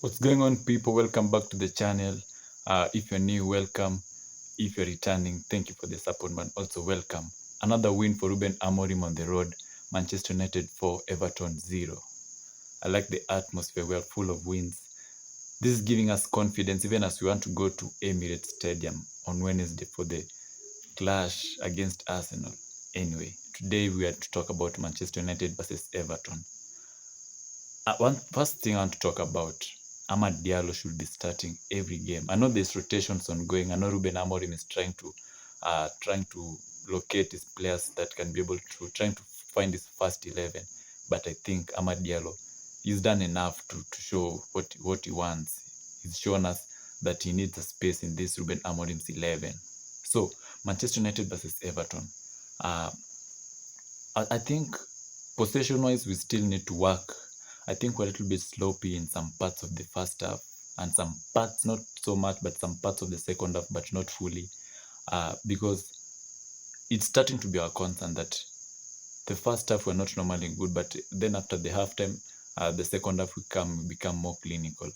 What's going on, people? Welcome back to the channel. If you're new, welcome. If you're returning, thank you for the support, man. Also, welcome. Another win for Ruben Amorim on the road. Manchester United 4, Everton 0. I like the atmosphere. We are full of wins. This is giving us confidence, even as we want to go to Emirates Stadium on Wednesday for the clash against Arsenal. Anyway, today we are to talk about Manchester United versus Everton. One first thing I want to talk about, Amad Diallo should be starting every game. I know there's rotations ongoing. I know Ruben Amorim is trying to locate his players that can be able to trying to find his first 11. But I think Amad Diallo, he's done enough to show what he wants. He's shown us that he needs a space in this Ruben Amorim's 11. So Manchester United versus Everton. Uh, I think possession-wise, we still need to work. I think we're a little bit sloppy in some parts of the first half, and some parts not so much, but some parts of the second half, but not fully, because it's starting to be our concern that the first half we're not normally good, but then after the halftime, the second half we become more clinical.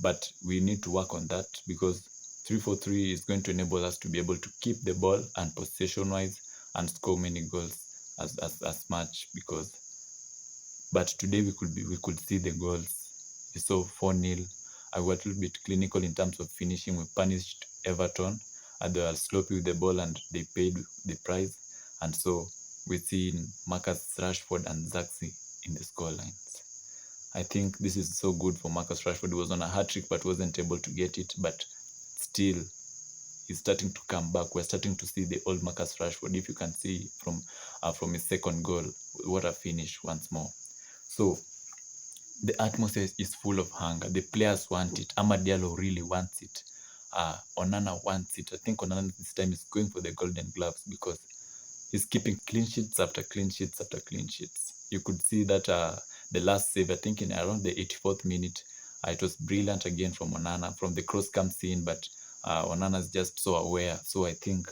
But we need to work on that because 3-4-3 is going to enable us to be able to keep the ball and possession-wise and score many goals as much because. But today we could see the goals. We saw 4-0. I was a little bit clinical in terms of finishing. We punished Everton. And they were sloppy with the ball and they paid the price. And so we see Marcus Rashford and Zaxi in the scorelines. I think this is so good for Marcus Rashford. He was on a hat-trick but wasn't able to get it. But still, he's starting to come back. We're starting to see the old Marcus Rashford. If you can see from his second goal, what a finish once more. So the atmosphere is full of hunger. The players want it. Amad Diallo really wants it. Onana wants it. I think Onana this time is going for the Golden Gloves because he's keeping clean sheets after clean sheets after clean sheets. You could see that the last save, I think in around the 84th minute, it was brilliant again from Onana. From the cross comes in, but Onana's just so aware. So I think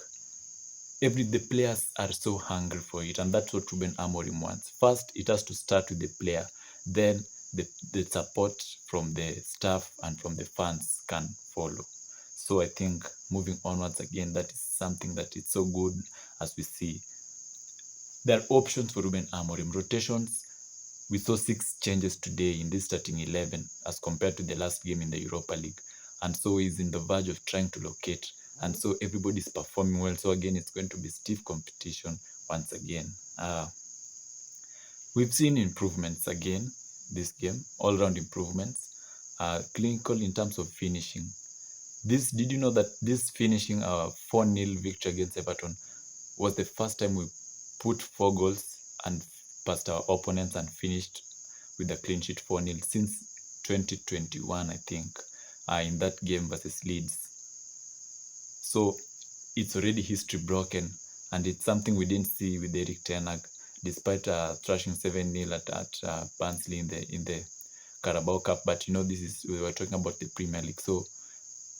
the players are so hungry for it, and that's what Ruben Amorim wants. First, it has to start with the player, then the support from the staff and from the fans can follow. So I think moving onwards again, that is something that is so good as we see. There are options for Ruben Amorim. Rotations, we saw 6 changes today in this starting 11 as compared to the last game in the Europa League. And so he's in the verge of trying to locate. And so everybody's performing well. So again, it's going to be stiff competition once again. We've seen improvements again this game, all-round improvements. Clinical in terms of finishing. Did you know that this finishing our 4-0 victory against Everton was the first time we put 4 goals and passed our opponents and finished with a clean sheet 4-0 since 2021, I think, in that game versus Leeds. So it's already history broken, and it's something we didn't see with Erik ten Hag, despite thrashing 7-0 at Barnsley in the Carabao Cup. But we were talking about the Premier League, so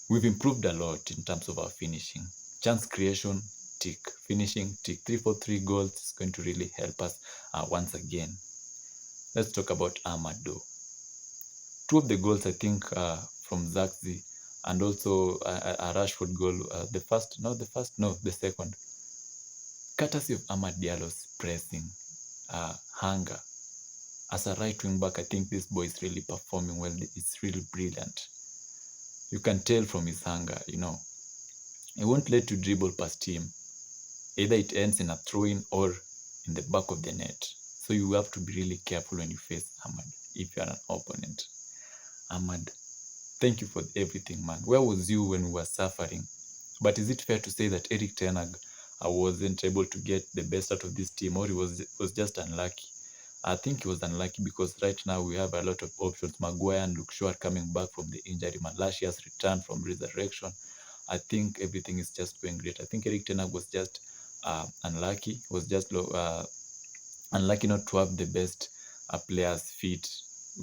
we've improved a lot in terms of our finishing. Chance creation, tick. Finishing, tick. 3-4-3 goals is going to really help us once again. Let's talk about Amado. 2 of the goals, I think, from Zaxi and also a Rashford goal. The second. Courtesy of Amad Diallo's pressing, hunger. As a right wing back, I think this boy is really performing well. It's really brilliant. You can tell from his hunger, He won't let you dribble past him. Either it ends in a throw-in or in the back of the net. So you have to be really careful when you face Ahmad if you are an opponent. Ahmad, thank you for everything, man. Where was you when we were suffering? But is it fair to say that Erik ten Hag wasn't able to get the best out of this team, or he was just unlucky? I think he was unlucky because right now we have a lot of options. Maguire and Luke Shaw are coming back from the injury. Malacia has returned from resurrection. I think everything is just going great. I think Erik ten Hag was just unlucky. Was just unlucky not to have the best players fit.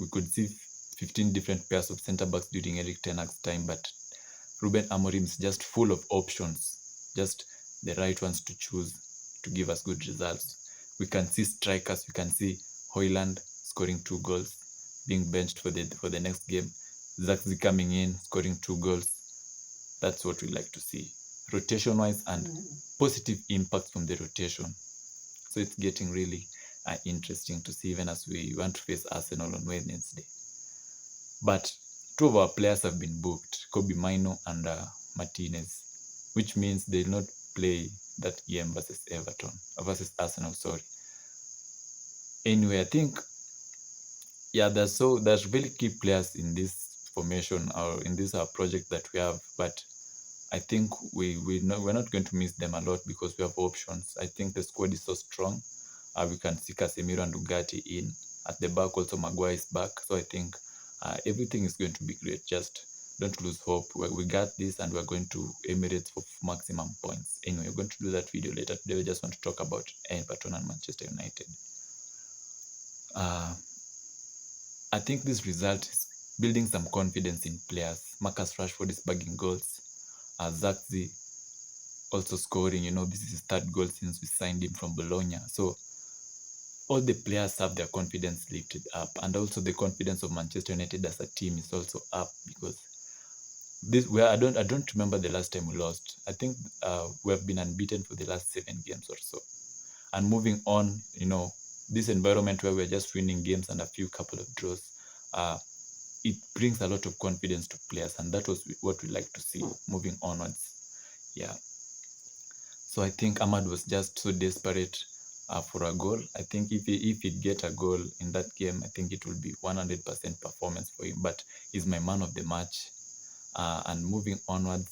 We could see 15 different pairs of centre backs during Erik ten Hag's time, but Ruben Amorim is just full of options, just the right ones to choose to give us good results. We can see strikers. We can see Højlund scoring 2 goals, being benched for the next game. Zaxi coming in, scoring 2 goals. That's what we like to see. Rotation-wise and positive impact from the rotation. So it's getting really interesting to see, even as we want to face Arsenal on Wednesday. But 2 of our players have been booked, Kobe Mino and Martinez, which means they will not play that game versus Arsenal, sorry. Anyway, I think, yeah, there's really key players in this formation or in this project that we have, but I think we're not going to miss them a lot because we have options. I think the squad is so strong. We can see Casemiro and Ugarte in. At the back, also Maguire is back. So I think everything is going to be great. Just don't lose hope. We got this, and we're going to Emirates for maximum points. Anyway, we're going to do that video later. Today we just want to talk about Everton and Manchester United. I think this result is building some confidence in players. Marcus Rashford is bagging goals. Zaxi also scoring. This is his 3rd goal since we signed him from Bologna. So all the players have their confidence lifted up, and also the confidence of Manchester United as a team is also up, because I don't remember the last time we lost. I think we have been unbeaten for the last 7 games or so. And moving on, this environment where we're just winning games and a few couple of draws, it brings a lot of confidence to players, and that was what we like to see moving onwards. Yeah. So I think Ahmad was just so desperate for a goal. I think if he'd get a goal in that game, I think it will be 100% performance for him. But he's my man of the match. And moving onwards,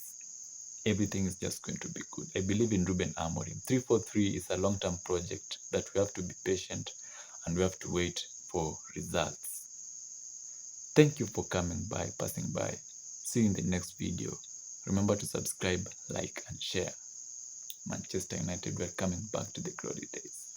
everything is just going to be good. I believe in Ruben Amorim. 3-4-3 is a long-term project that we have to be patient and we have to wait for results. Thank you for passing by. See you in the next video. Remember to subscribe, like, and share. Manchester United, we're coming back to the glory days.